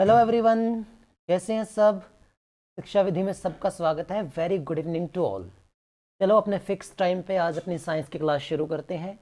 Hello everyone, कैसे हैं सब। शिक्षा विधि में सबका स्वागत है। Very good evening to all. चलो अपने फिक्स टाइम पे आज अपनी साइंस की क्लास शुरू करते हैं।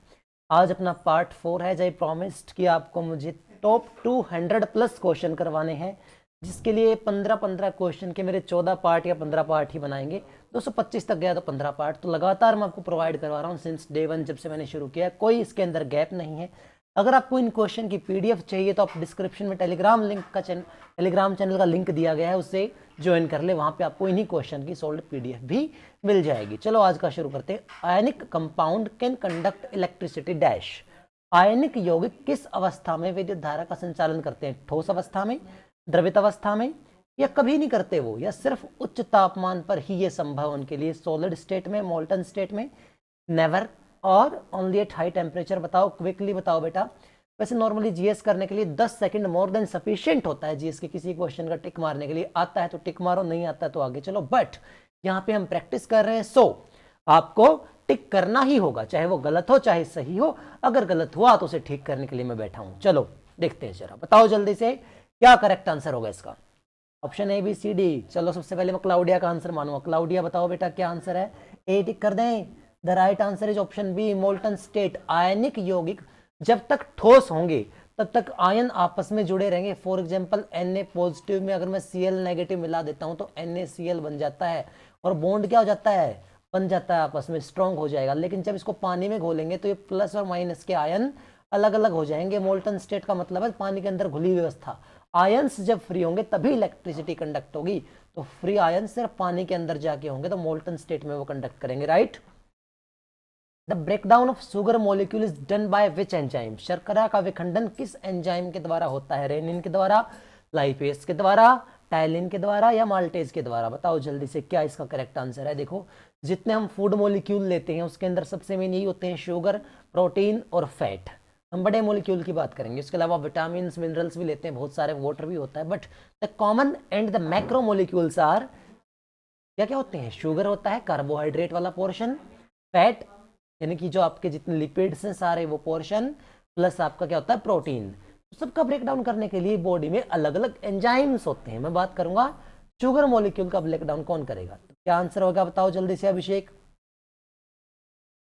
आज अपना पार्ट 4 है। जय प्रॉमिस्ड कि आपको मुझे टॉप 200 प्लस क्वेश्चन करवाने हैं, जिसके लिए 15-15 क्वेश्चन के मेरे 14 पार्ट या 15 पार्ट ही बनाएंगे। 225 तक गया तो 15 पार्ट तो लगातार मैं आपको प्रोवाइड करवा रहा हूँ सिंस डे 1 जब से मैंने शुरू किया। कोई इसके अंदर गैप नहीं है। अगर आपको इन क्वेश्चन की पीडीएफ चाहिए तो आप डिस्क्रिप्शन में टेलीग्राम चैनल का लिंक दिया गया है, उससे ज्वाइन कर ले। वहां पे आपको इन्हीं क्वेश्चन की सोल्ड पीडीएफ भी मिल जाएगी। चलो आज का शुरू करते हैं। Ionic compound can conduct electricity dash. आयनिक यौगिक किस अवस्था में विद्युत धारा का संचालन करते हैं? ठोस अवस्था में, द्रवित अवस्था में, या कभी नहीं करते वो, या सिर्फ उच्च तापमान पर ही ये संभव उनके लिए? सॉलिड स्टेट में, मोल्टन स्टेट में, नेवर, और ओनली एट हाई टेम्परेचर। बताओ, क्विकली बताओ बेटा। वैसे नॉर्मली जीएस करने के लिए 10 सेकंड मोर देन सफिशिएंट होता है जीएस के किसी क्वेश्चन का टिक मारने के लिए। आता है तो टिक मारो, नहीं आता है तो आगे चलो। बट यहाँ पे हम प्रैक्टिस कर रहे हैं, सो आपको टिक करना ही होगा, चाहे वो गलत हो चाहे सही हो। अगर गलत हुआ तो उसे ठीक करने के लिए मैं बैठा हूं। चलो देखते हैं, जरा बताओ जल्दी से क्या करेक्ट आंसर होगा इसका। Option A B C D. चलो सबसे पहले मैं क्लाउडिया का आंसर मानूंगा। क्लाउडिया बताओ बेटा क्या आंसर है। ए टिक कर दें। The right answer is option B, molten state. आयनिक यौगिक जब तक ठोस होंगे तब तक आयन आपस में जुड़े रहेंगे। फॉर एग्जाम्पल Na पॉजिटिव में अगर मैं Cl नेगेटिव मिला देता हूं तो NaCl बन जाता है, और बॉन्ड क्या हो जाता है, बन जाता है, आपस में स्ट्रॉन्ग हो जाएगा। लेकिन जब इसको पानी में घोलेंगे तो ये प्लस और माइनस के आयन अलग अलग हो जाएंगे। मोल्टन स्टेट का मतलब है पानी के अंदर घुली व्यवस्था। आयंस जब फ्री होंगे तभी इलेक्ट्रिसिटी कंडक्ट होगी, तो फ्री आयन सिर्फ पानी के अंदर जाके होंगे तो मोल्टन स्टेट में वो कंडक्ट करेंगे। Right. The breakdown of sugar molecule is done by which enzyme. शर्करा का विखंडन किस एंजाइम के द्वारा होता है? रेनिन के द्वारा, लाइपेस के द्वारा, टाइलिन के द्वारा, या माल्टेज के द्वारा? बताओ जल्दी से क्या इसका करेक्ट आंसर है। देखो, जितने हम फूड मॉलिक्यूल लेते हैं उसके अंदर सबसे मेन यही होते हैं, शुगर, प्रोटीन और फैट। हम बड़े मॉलिक्यूल की बात करेंगे, इसके अलावा विटामिन मिनरल्स भी लेते हैं बहुत सारे, वाटर भी होता है। But the common and the macro molecules are, क्या क्या होते हैं? शुगर होता है कार्बोहाइड्रेट वाला पोर्शन, फैट यानी कि जो आपके जितने लिपिड्स हैं सारे वो पोर्शन, प्लस आपका क्या होता है, प्रोटीन। तो सबका ब्रेकडाउन करने के लिए बॉडी में अलग अलग एंजाइम्स होते हैं। मैं बात करूंगा शुगर मॉलिक्यूल का ब्रेकडाउन कौन करेगा। तो क्या आंसर होगा बताओ जल्दी से Abhishek.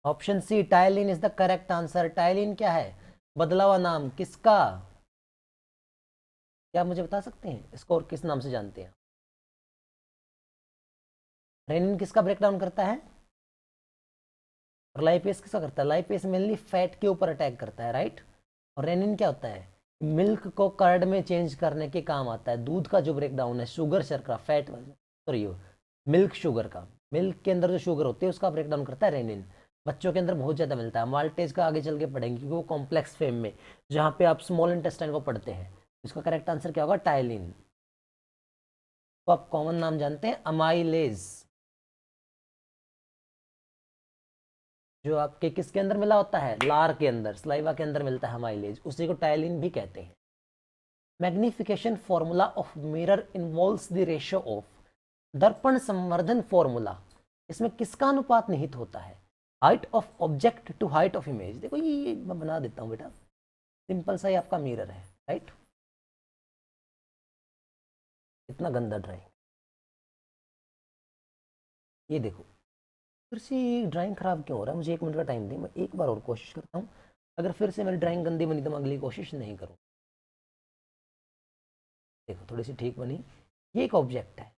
Option C, ptyalin is the correct answer. Ptyalin क्या है? बदला हुआ नाम किसका? क्या मुझे बता सकते हैं इसको, और किस नाम से जानते हैं? रेनिन किसका ब्रेकडाउन करता है, और लाइपेस किसका करता है? लाइपेस मेनली फैट के ऊपर अटैक करता है, राइट। और रेनिन क्या होता है? मिल्क को कर्ड में चेंज करने के काम आता है। दूध का जो ब्रेकडाउन है, शुगर शर्करा फैट, सॉरी मिल्क शुगर का, मिल्क के अंदर जो शुगर होती है उसका ब्रेकडाउन करता है रेनिन। बच्चों के अंदर बहुत ज़्यादा मिलता है। माल्टेज का आगे चल के पढ़ेंगे क्योंकि वो कॉम्प्लेक्स फेम में, जहाँ पे आप स्मॉल इंटेस्टाइन को पढ़ते हैं। इसका करेक्ट आंसर क्या होगा? टाइलिन। तो आप कॉमन नाम जानते हैं अमाइलेज, जो आपके किसके अंदर मिला होता है? लार के अंदर, स्लाइवा के अंदर मिलता है अमाइलेज, उसी को टाइलिन भी कहते हैं। Magnification formula of mirror involves the ratio of. दर्पण संवर्धन फॉर्मूला, इसमें किसका अनुपात निहित होता है? Height of object to height of image. देखो ये मैं बना देता हूं बेटा, सिंपल सा ही आपका मिरर है, राइट। इतना गंदा ड्राइंग, ये देखो। फिर से ड्राइंग खराब क्यों हो रहा है? मुझे 1 मिनट का टाइम दें, मैं एक बार और कोशिश करता हूँ। अगर फिर से मेरी ड्राइंग गंदी बनी तो मैं अगली कोशिश नहीं करूँ। देखो थोड़ी सी ठीक बनी। ये एक ऑब्जेक्ट है,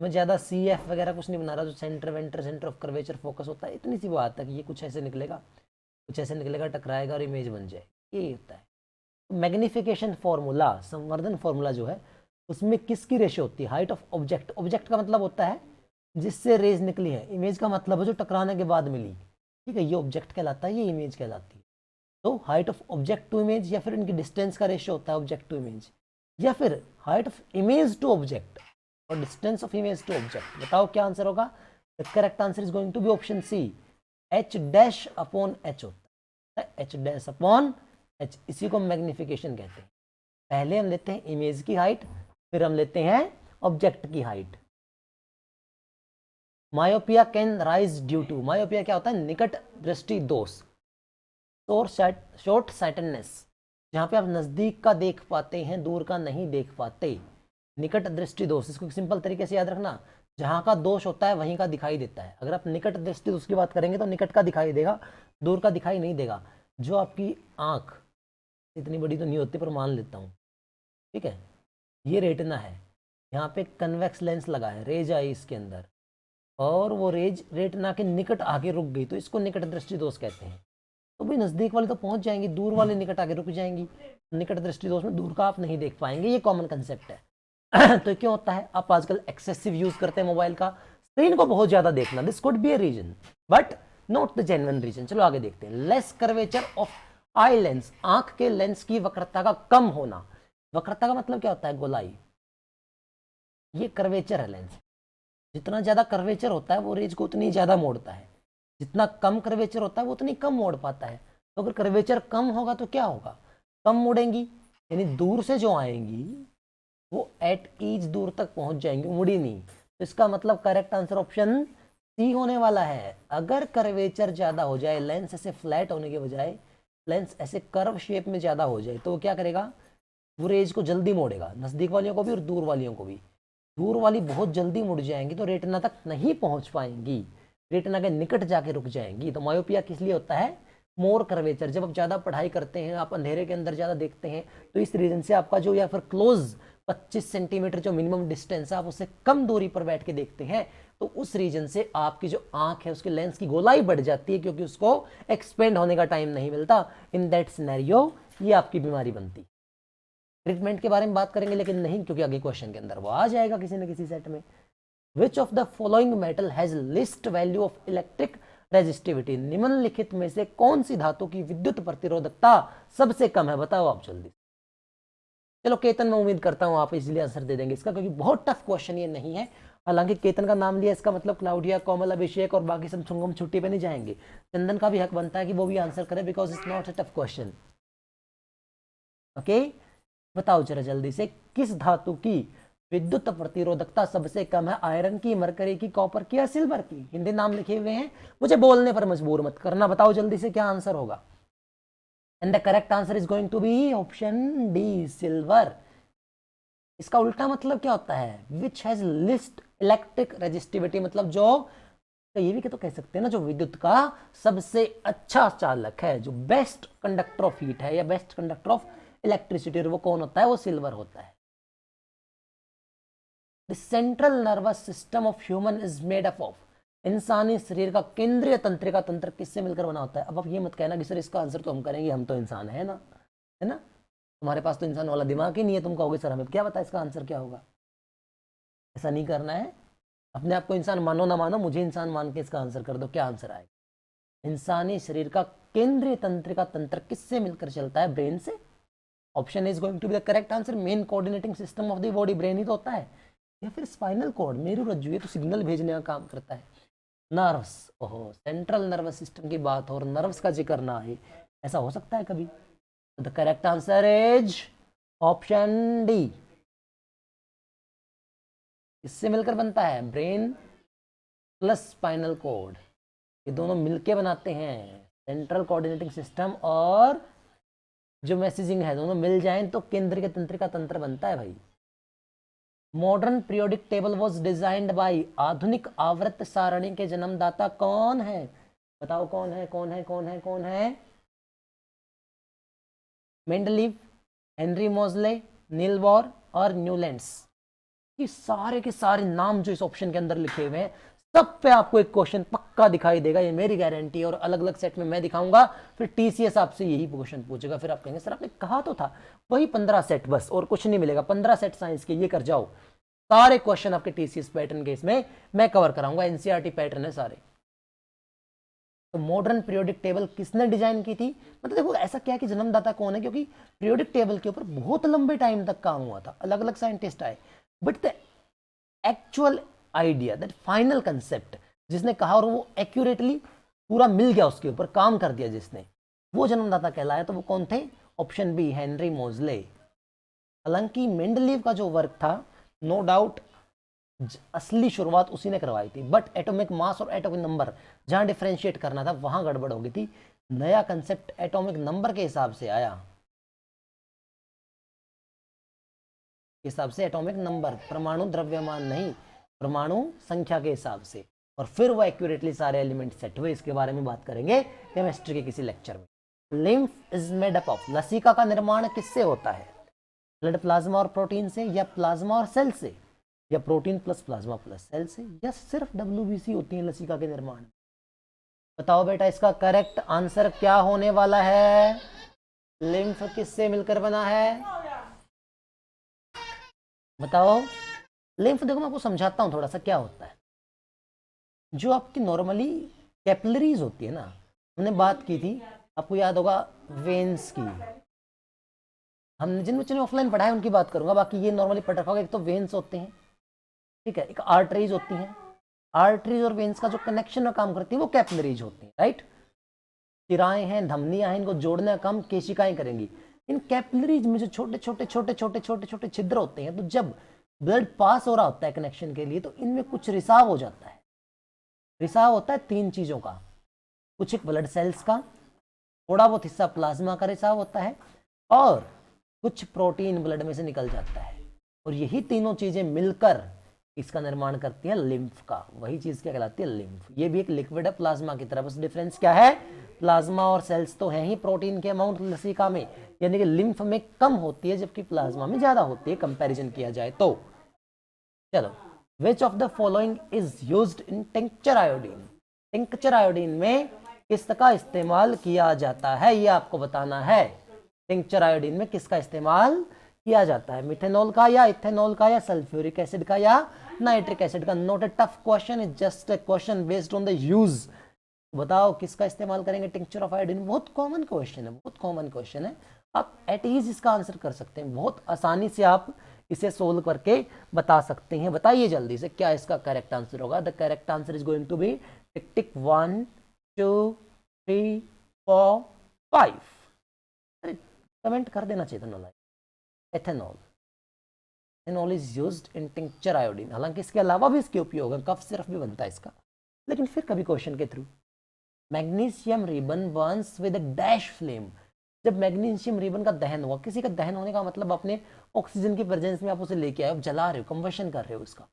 मैं ज़्यादा सी एफ वगैरह कुछ नहीं बना रहा, जो सेंटर वेंटर, सेंटर ऑफ कर्वेचर, फोकस होता है, इतनी सी बात है कि ये कुछ ऐसे निकलेगा, कुछ ऐसे निकलेगा, टकराएगा और इमेज बन जाए, ये होता है। मैग्निफिकेशन फॉर्मूला, संवर्धन फॉर्मूला जो है, उसमें किसकी रेशियो होती है? Height of object. ऑब्जेक्ट का मतलब होता है जिससे रेज निकली है, इमेज का मतलब है जो टकराने के बाद मिली, ठीक है। ये ऑब्जेक्ट कहलाता है, ये इमेज कहलाती है। तो height of object to image, या फिर इनकी डिस्टेंस का रेशियो होता है ऑब्जेक्ट टू इमेज, या फिर height of image to object और distance of image to object. बताओ क्या आंसर होगा। The correct answer is going to be option C, H dash upon H होता है, एच डैश अपॉन एच, इसी को मैग्निफिकेशन कहते हैं। पहले हम लेते हैं इमेज की हाइट, फिर हम लेते हैं ऑब्जेक्ट की height. Myopia can rise due to, myopia क्या होता है? निकट दृष्टि दोष, शॉर्ट साइटेडनेस, जहाँ पे आप नज़दीक का देख पाते हैं, दूर का नहीं देख पाते। निकट दृष्टि दोष, इसको सिंपल तरीके से याद रखना, जहाँ का दोष होता है वहीं का दिखाई देता है। अगर आप निकट दृष्टि दोष की बात करेंगे तो निकट का दिखाई देगा, दूर का दिखाई नहीं देगा। जो आपकी आँख इतनी बड़ी तो नहीं होती पर मान लेता हूँ, ठीक है, ये रेटिना है, यहाँ पे कन्वेक्स लेंस लगा है, रेज आई इसके अंदर, और वो रेज रेटिना के निकट आगे रुक गई तो इसको निकट दृष्टि दोष कहते हैं। तो भाई नज़दीक वाले तो पहुंच जाएंगी, दूर वाले निकट आगे रुक जाएंगी। निकट दृष्टि दोष में दूर का आप नहीं देख पाएंगे, ये कॉमन कंसेप्ट है। तो क्यों होता है, आप आजकल एक्सेसिव यूज करते हैं मोबाइल का, स्क्रीन को बहुत ज्यादा देखना, this could be a reason but not the genuine reason. चलो आगे देखते हैं। Less curvature of eye lens, आंख के लेंस की वक्रता का कम होना। वक्रता का मतलब क्या होता है, गोलाई, ये कर्वेचर है लेंस। जितना ज्यादा कर्वेचर होता है वो रेज को उतनी ज्यादा मोड़ता है, जितना कम कर्वेचर होता है वो उतनी कम मोड़ पाता है। तो अगर कर्वेचर कम होगा तो क्या होगा, कम मुड़ेंगी, यानी दूर से जो आएंगी वो एट ईच दूर तक पहुंच जाएंगी, मुड़ी नहीं। तो इसका मतलब करेक्ट आंसर ऑप्शन सी होने वाला है। अगर कर्वेचर ज्यादा हो जाए, लेंस ऐसे फ्लैट होने के बजाय लेंस ऐसे कर्व शेप में ज्यादा हो जाए, तो वो क्या करेगा, वो रेज को जल्दी मोड़ेगा, नजदीक वालियों को भी और दूर वालियों को भी। दूर वाली बहुत जल्दी मुड़ जाएंगी तो रेटिना तक नहीं पहुंच पाएंगी, रेटिना के निकट जाके रुक जाएंगी। तो मायोपिया किस लिए होता है, मोर कर्वेचर। जब आप ज्यादा पढ़ाई करते हैं, आप अंधेरे के अंदर ज्यादा देखते हैं, तो इस रीजन से आपका जो, या फिर क्लोज 25 सेंटीमीटर जो मिनिमम डिस्टेंस है, आप उससे कम दूरी पर बैठ के देखते हैं, तो उस रीजन से आपकी जो आंख है उसके लेंस की गोलाई बढ़ जाती है, क्योंकि उसको एक्सपेंड होने का टाइम नहीं मिलता। इन दैट सिनेरियो ये आपकी बीमारी बनती। ट्रीटमेंट के बारे में बात करेंगे लेकिन नहीं, क्योंकि आगे क्वेश्चन के अंदर वो आ जाएगा किसी न किसी सेट में। Which of the following metal has least value of electric resistivity, निम्नलिखित में से कौन सी धातु की विद्युत प्रतिरोधकता सबसे कम है, बताओ आप जल्दी। चलो केतन, मैं उम्मीद करता हूं आप इजीली आंसर दे देंगे इसका, क्योंकि बहुत टफ क्वेश्चन ये नहीं है। हालांकि केतन का नाम लिया, इसका मतलब क्लाउडिया, कोमल, अभिषेक और बाकी सब छुंगम छुट्टी पे नहीं जाएंगे। चंदन का भी हक बनता है कि वो भी आंसर करे, because it's not a tough question. Okay, बताओ जरा जल्दी से, किस धातु की विद्युत प्रतिरोधकता सबसे कम है, आयरन की, मरकरी की, कॉपर की या सिल्वर की। हिंदी नाम लिखे हुए हैं, मुझे बोलने पर मजबूर मत करना, बताओ जल्दी से क्या आंसर होगा। And the correct answer is going to be option D, silver. इसका उल्टा मतलब क्या होता है, which has least electric resistivity, मतलब जो, तो ये भी तो कह सकते हैं ना, जो विद्युत का सबसे अच्छा चालक है, जो बेस्ट कंडक्टर ऑफ हीट है या बेस्ट कंडक्टर ऑफ इलेक्ट्रिसिटी, वो कौन होता है, वो सिल्वर होता है। The central nervous system of human is made up of, इंसानी शरीर का केंद्रीय तंत्रिका तंत्र किससे मिलकर बना होता है। अब आप ये मत कहना कि सर इसका आंसर तो हम करेंगे, हम तो इंसान है ना, है ना, तुम्हारे पास तो इंसान वाला दिमाग ही नहीं है, तुम कहोगे सर हमें क्या पता इसका आंसर क्या होगा। ऐसा नहीं करना है, अपने आप को इंसान मानो ना मानो, मुझे इंसान मान के इसका आंसर कर दो, क्या आंसर आएगा। इंसानी शरीर का केंद्रीय तंत्रिका तंत्र किससे मिलकर चलता है, ब्रेन से। Option is going to be the correct answer. Main coordinating system of the body brain ही तो होता है, या फिर स्पाइनल कॉर्ड, मेरुरज्जु, ये तो सिग्नल भेजने का काम करता है। नर्व्स, ओहो, सेंट्रल नर्वस सिस्टम की बात हो और नर्व्स का जिक्र ना आए, ऐसा हो सकता है कभी। The correct answer is option D. इससे मिलकर बनता है ब्रेन प्लस स्पाइनल कॉर्ड, ये दोनों मिलके बनाते हैं सेंट्रल कोऑर्डिनेटिंग सिस्टम, और जो मैसेजिंग है दोनों मिल जाएं तो केंद्रीय तंत्रिका तंत्र बनता है भाई। Modern periodic table was designed by, आधुनिक आवर्त सारणी के जन्मदाता कौन है, बताओ कौन है, कौन है, कौन है, कौन है। मेंडलीव, हेनरी मोजले, नील बोर और न्यूलैंड्स। ये सारे के सारे नाम जो इस ऑप्शन के अंदर लिखे हुए हैं, सब पे आपको एक क्वेश्चन पक्का दिखाई देगा, ये मेरी गारंटी है। और अलग अलग सेट में मैं दिखाऊंगा, फिर टीसीएस आपसे यही क्वेश्चन पूछेगा, फिर आप कहेंगे सर आपने कहा तो था। वही 15 सेट बस, और कुछ नहीं मिलेगा। 15 सेट साइंस के, ये कर जाओ। सारे क्वेश्चन आपके टीसीएस पैटर्न के इसमें मैं कवर कराऊंगा, एनसीईआरटी पैटर्न है सारे। तो मॉडर्न पीरियोडिक टेबल किसने डिजाइन की थी, मतलब देखो ऐसा क्या है कि जन्मदाता कौन है, क्योंकि पीरियोडिक टेबल के ऊपर बहुत लंबे टाइम तक काम हुआ था, अलग अलग साइंटिस्ट आए, but the actual idea, that final concept जिसने कहा और वो एक्यूरेटली पूरा मिल गया, उसके ऊपर काम कर दिया जिसने, वो जन्मदाता कहलाया। तो वो कौन थे, ऑप्शन बी, हेनरी मोजले। हालांकि मेंडलीव का जो वर्क था, नो डाउट असली शुरुआत उसी ने करवाई थी, बट एटॉमिक मास और एटॉमिक नंबर जहां डिफरेंशिएट करना था वहां गड़बड़ हो गई थी। नया कंसेप्ट एटॉमिक नंबर के हिसाब से आया, हिसाब से, एटॉमिक नंबर, परमाणु द्रव्यमान नहीं, परमाणु संख्या के हिसाब से, और फिर वो एक्यूरेटली सारे एलिमेंट सेट हुए। इसके बारे में बात करेंगे केमिस्ट्री के किसी लेक्चर में। Lymph is made up of, लसिका का निर्माण किससे होता है? ब्लड प्लाज्मा और प्रोटीन से, या प्लाज्मा और सेल से, या protein plus plasma plus cell से, या सिर्फ WBC होती है लसिका के निर्माण? बताओ बेटा, इसका करेक्ट आंसर क्या होने वाला है? लिम्फ किससे मिलकर बना है? बताओ। लिम्फ देखो मैं आपको समझाता हूं थोड़ा सा क्या होता है। जो आपकी नॉर्मली कैपिलरीज होती है ना, हमने बात की थी, आपको याद होगा वेन्स की। हमने जिन बच्चों ने ऑफलाइन पढ़ा है उनकी बात करूंगा, बाकी ये नॉर्मली पढ़ रखा होगा। एक तो वेन्स होते हैं, ठीक है, एक आर्टरीज होती हैं। आर्टरीज और वेन्स का जो कनेक्शन में काम करती है वो कैपिलरीज होती है, राइट। शिराएं हैं, धमनियां हैं, इनको जोड़ने का काम केशिकाएं करेंगी। इन कैपिलरीज में जो छोटे छोटे छोटे छोटे छोटे छोटे छिद्र होते हैं, तो जब ब्लड पास हो रहा होता है कनेक्शन के लिए, तो इनमें कुछ रिसाव हो जाता है। रिसाव होता है 3 चीजों का, कुछ एक ब्लड सेल्स का, थोड़ा बहुत हिस्सा प्लाज्मा का रिसाव होता है, और कुछ प्रोटीन ब्लड में से निकल जाता है। और यही तीनों चीजें मिलकर इसका निर्माण करती है लिम्फ का। वही चीज क्या कहलाती है? लिम्फ। ये भी एक लिक्विड है प्लाज्मा की तरह, बस डिफरेंस क्या है? प्लाज्मा और सेल्स तो है ही प्रोटीन के अमाउंट लसिका में, यानी कि लिम्फ में कम होती है, जबकि प्लाज्मा में ज्यादा होती है कंपैरिजन किया जाए तो। चलो, which of the following is used in tincture iodine? Tincture iodine में किसका इस्तेमाल किया जाता है, ये आपको बताना है। टिंक्चर आयोडीन में किसका इस्तेमाल किया जाता है? मिथेनॉल का, या इथेनॉल का, या सल्फ्यूरिक एसिड का, या नाइट्रिक एसिड का? Not a tough question, is just a question based on the use. बताओ किसका इस्तेमाल करेंगे टिंक्चर ऑफ आयोडीन? बहुत कॉमन क्वेश्चन है, बहुत कॉमन क्वेश्चन है। आप एट ईज इसका आंसर कर सकते हैं, बहुत आसानी से आप इसे सोल्व करके बता सकते हैं। बताइए जल्दी से क्या इसका करेक्ट आंसर होगा? The correct answer is going to be tick tick 1 2 3 4 5। अरे कमेंट कर देना चाहिए था। Ethanol, ethanol is used in tincture iodine. हालांकि इसके अलावा भी इसके उपयोग है, कफ सिरप भी बनता है इसका, लेकिन फिर कभी क्वेश्चन के through. Magnesium ribbon Burns with dash flame. जब मैग्नीशियम रिबन का दहन हुआ, किसी का दहन होने का मतलब अपने ऑक्सीजन की प्रेजेंस में आप उसे लेके आए, जला रहे हो, कंबशन कर रहे हो इसका,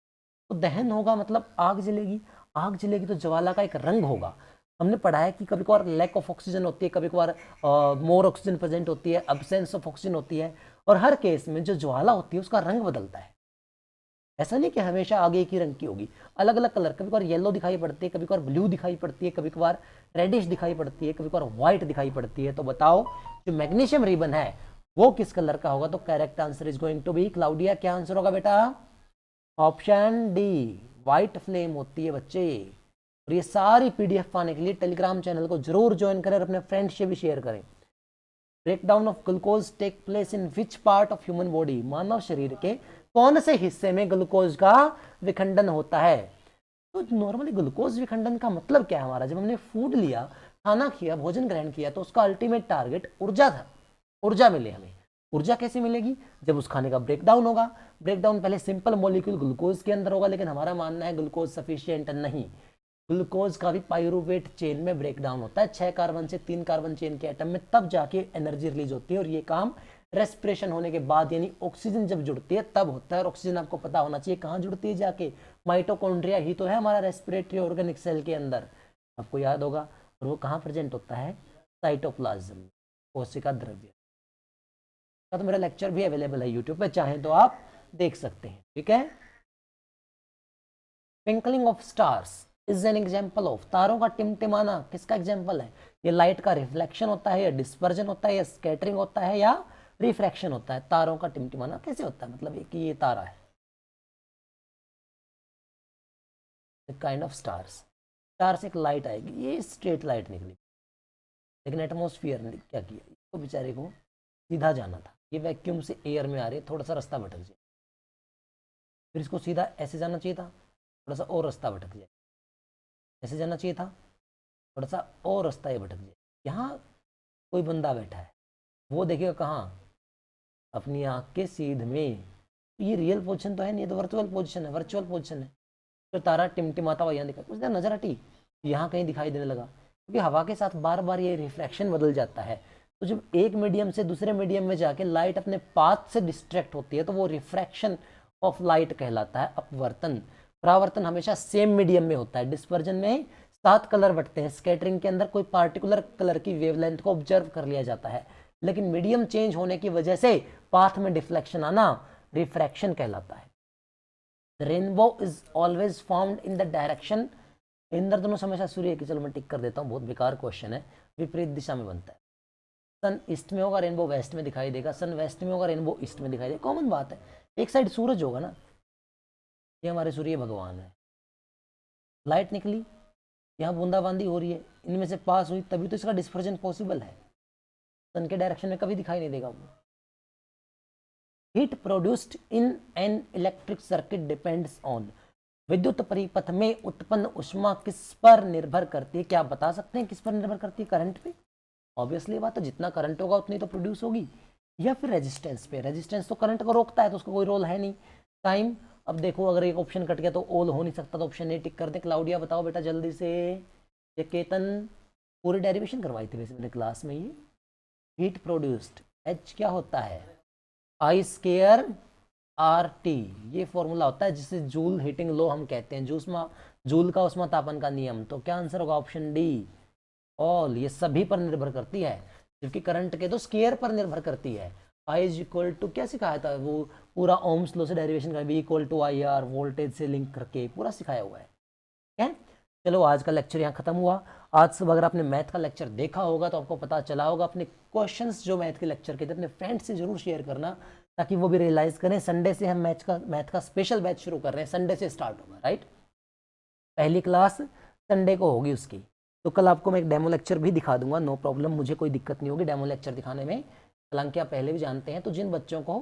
तो दहन होगा मतलब आग जलेगी। आग जलेगी तो ज्वाला का एक रंग होगा। हमने पढ़ा है कि कभी कभार लैक ऑफ ऑक्सीजन होती है, कभी कभार मोर ऑक्सीजन प्रेजेंट होती है, अब्सेंस ऑफ ऑक्सीजन होती है, और हर केस में जो ज्वाला होती है उसका रंग बदलता है। ऐसा नहीं कि हमेशा आगे एक ही रंग की होगी, अलग अलग कलर, कभी कभार येलो दिखाई पड़ती है, कभी कभार ब्लू दिखाई पड़ती है, कभी कभार रेडिश दिखाई पड़ती है, कभी कभार व्हाइट दिखाई पड़ती है। तो बताओ जो मैग्नीशियम रिबन है वो किस कलर का होगा? तो correct answer is going to be, Claudia क्या आंसर होगा बेटा? ऑप्शन डी, व्हाइट फ्लेम होती है बच्चे। और ये सारी PDF पाने के लिए टेलीग्राम चैनल को जरूर ज्वाइन करें और अपने फ्रेंड्स से भी शेयर करें। Breakdown of glucose take place in which part of human body? मानव शरीर के कौन से हिस्से में ग्लूकोज का विखंडन होता है? तो नॉर्मली ग्लूकोज विखंडन का मतलब क्या है हमारा? जब हमने फूड लिया, खाना किया, भोजन ग्रहण किया, तो उसका अल्टीमेट टारगेट ऊर्जा था, ऊर्जा मिले हमें। ऊर्जा कैसे मिलेगी? जब उस खाने का ब्रेकडाउन होगा। ब्रेकडाउन पहले सिंपल मॉलिक्यूल ग्लूकोज के अंदर होगा, लेकिन हमारा मानना है ग्लूकोज सफिशिएंट नहीं। ग्लूकोज का भी पायरुवेट चेन में ब्रेकडाउन होता है, 6 कार्बन से 3 कार्बन चेन के एटम में, तब जाके एनर्जी रिलीज होती है। और ये काम रेस्पिरेशन होने के बाद, यानी ऑक्सीजन जब जुड़ती है तब होता है। और ऑक्सीजन आपको पता होना चाहिए कहाँ जुड़ती है जाके? माइटोकॉन्ड्रिया ही तो है हमारा रेस्पिरेटरी ऑर्गेनिक सेल के अंदर, आपको याद होगा। और वो कहाँ प्रेजेंट होता है? साइटोप्लाज्म, कोशिका द्रव्य का। तो मेरा लेक्चर भी अवेलेबल है यूट्यूब पे, चाहें तो आप देख सकते हैं, ठीक है। Twinkling of stars is an example of, तारों का टिमटिमाना किसका एग्जाम्पल है? ये लाइट का रिफ्लेक्शन होता है, या डिस्पर्जन होता है, या स्कैटरिंग होता है, या रिफ्रैक्शन होता है? तारों का टिमटिमाना कैसे होता है? मतलब कि ये तारा है, काइंड ऑफ स्टार्स। स्टार से एक लाइट आएगी, ये स्ट्रेट लाइट निकली, लेकिन एटमोस्फियर ने क्या किया, इसको बेचारे को सीधा जाना था। ये वैक्यूम से एयर में आ रही है, थोड़ा सा रास्ता भटक जाए, फिर इसको सीधा ऐसे जाना चाहिए था, थोड़ा सा और रास्ता भटक जाए, ऐसे जाना चाहिए था, थोड़ा सा और रास्ता ये भटक जाए। यहाँ कोई बंदा बैठा है, वो देखेगा कहाँ? अपनी आँख के सीध में। ये रियल पोजीशन तो है नहीं, ये तो वर्चुअल पोजीशन है, वर्चुअल पोजीशन है। तो तारा टिमटिमाता हुआ यहाँ दिखा, कुछ देर नजर हटी, यहाँ कहीं दिखाई देने लगा, क्योंकि हवा के साथ बार बार ये रिफ्रैक्शन बदल जाता है। तो जब एक मीडियम से दूसरे मीडियम में जाके लाइट अपने पाथ से डिस्ट्रैक्ट होती है तो वो रिफ्रैक्शन ऑफ लाइट कहलाता है अपवर्तन। परावर्तन हमेशा सेम मीडियम में होता है। डिस्पर्जन में 7 कलर बटते हैं। स्कैटरिंग के अंदर कोई पार्टिकुलर कलर की वेवलेंथ को ऑब्जर्व कर लिया जाता है, लेकिन मीडियम चेंज होने की वजह से पाथ में डिफ्लेक्शन आना रिफ्रैक्शन कहलाता है। Rainbow is always found in the direction, इंद्रधनुष हमेशा सूर्य की, चलो मैं टिक कर देता हूँ, बहुत बेकार क्वेश्चन है, विपरीत दिशा में बनता है। सन ईस्ट में होगा, रेनबो वेस्ट में दिखाई देगा। सन वेस्ट में होगा, रेनबो ईस्ट में दिखाई देगा। कॉमन बात है, एक साइड सूरज होगा ना, ये हमारे सूर्य भगवान है। लाइट निकली, यहाँ बूंदाबांदी हो रही है, इनमें से पास हुई, तभी तो इसका डिस्पर्जन पॉसिबल है। सन के डायरेक्शन में कभी दिखाई नहीं देगा वो। Heat produced in an electric circuit depends on, विद्युत परिपथ में उत्पन्न ऊष्मा किस पर निर्भर करती है? क्या आप बता सकते हैं किस पर निर्भर करती है? करंट पे। ऑब्वियसली बात है, जितना करंट होगा उतनी तो प्रोड्यूस होगी। या फिर रेजिस्टेंस पे, रेजिस्टेंस तो करंट को रोकता है तो उसका कोई रोल है नहीं। टाइम, अब देखो अगर एक ऑप्शन कट गया तो ऑल हो नहीं सकता, तो ऑप्शन ए टिक कर दे। क्लाउडिया बताओ बेटा जल्दी से। ये केतन पूरी डेरिवेशन करवाई थी वैसे मैंने क्लास में। ये हीट प्रोड्यूस्ड, एच क्या होता है? आई स्केयर आर टी, ये फॉर्मूला होता है जिसे जूल हीटिंग लो हम कहते हैं, जूल का उष्मातापन का नियम। तो क्या आंसर होगा? Option D, all. ये सभी पर निर्भर करती है, जबकि करंट के तो स्केयर पर निर्भर करती है। आई इज इक्वल टू, क्या सिखाया था वो पूरा ओम्स लो से डेरिवेशन का, V equal to I R, voltage से लिंक करके पूरा सिखाया हुआ है। क्या? चलो आज का लेक्चर यहाँ खत्म हुआ। आज सुबह अगर आपने मैथ का लेक्चर देखा होगा तो आपको पता चला होगा। अपने क्वेश्चंस जो मैथ के लेक्चर के थे अपने फ्रेंड्स से जरूर शेयर करना, ताकि वो भी रियलाइज करें। संडे से हम मैथ का स्पेशल बैच शुरू कर रहे हैं, संडे से स्टार्ट होगा, राइट। पहली क्लास संडे को होगी उसकी। तो कल आपको मैं एक डेमो लेक्चर भी दिखा दूंगा, नो प्रॉब्लम, मुझे कोई दिक्कत नहीं होगी डेमो लेक्चर दिखाने में। हालांकि आप पहले भी जानते हैं। तो जिन बच्चों को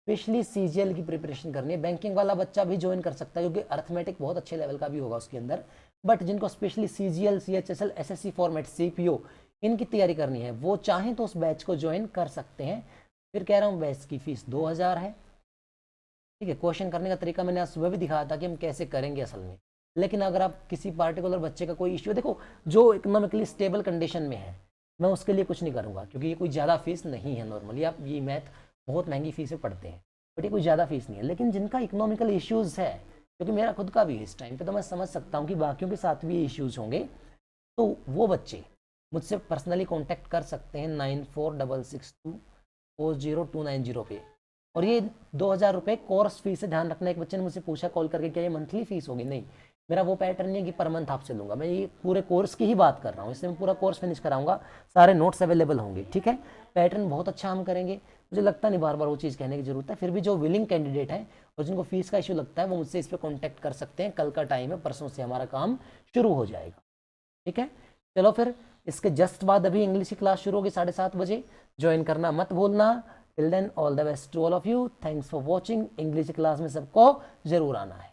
स्पेशली सीजीएल की प्रिपरेशन करनी है, बैंकिंग वाला बच्चा भी ज्वाइन कर सकता है क्योंकि अर्थमेटिक बहुत अच्छे लेवल का भी होगा उसके अंदर। बट जिनको specially CGL, CHSL, SSC format, CPO इनकी तैयारी करनी है, वो चाहें तो उस बैच को ज्वाइन कर सकते हैं। फिर कह रहा हूँ बैच की फीस 2000 है, ठीक है। क्वेश्चन करने का तरीका मैंने आज सुबह भी दिखाया था कि हम कैसे करेंगे असल में। लेकिन अगर आप किसी पार्टिकुलर बच्चे का कोई इश्यू, देखो जो इकोनॉमिकली स्टेबल कंडीशन में है मैं उसके लिए कुछ नहीं करूँगा, क्योंकि ये कोई ज़्यादा फीस नहीं है। नॉर्मली आप ये मैथ बहुत महंगी फीस से पढ़ते हैं, बट ये कोई ज़्यादा फीस नहीं है। लेकिन जिनका इकोनॉमिकल इश्यूज़ है, क्योंकि मेरा खुद का भी है इस टाइम पे, तो मैं समझ सकता हूँ कि बाकियों के साथ भी इश्यूज़ होंगे, तो वो बच्चे मुझसे पर्सनली कांटेक्ट कर सकते हैं 9466240290 पे। और ये 2000 रुपये कोर्स फीस है, ध्यान रखना। एक बच्चे ने मुझसे पूछा कॉल करके क्या ये मंथली फीस होगी? नहीं, मेरा वो पैटर्न नहीं है कि पर मंथ आपसे लूँगा, मैं ये पूरे कोर्स की ही बात कर रहा हूँ। इसलिए मैं पूरा कोर्स फिनिश कराऊंगा, सारे नोट्स अवेलेबल होंगे, ठीक है। पैटर्न बहुत अच्छा हम करेंगे, मुझे लगता नहीं बार बार वो चीज़ कहने की जरूरत है। फिर भी जो विलिंग कैंडिडेट है और जिनको फीस का इशू लगता है वो मुझसे इस पर कॉन्टैक्ट कर सकते हैं। कल का टाइम है, परसों से हमारा काम शुरू हो जाएगा, ठीक है। चलो फिर इसके जस्ट बाद अभी इंग्लिश की क्लास शुरू होगी 7:30 बजे, ज्वाइन करना मत भूलना। Till then all the best to all of you, thanks for watching. English की क्लास में सबको जरूर आना है।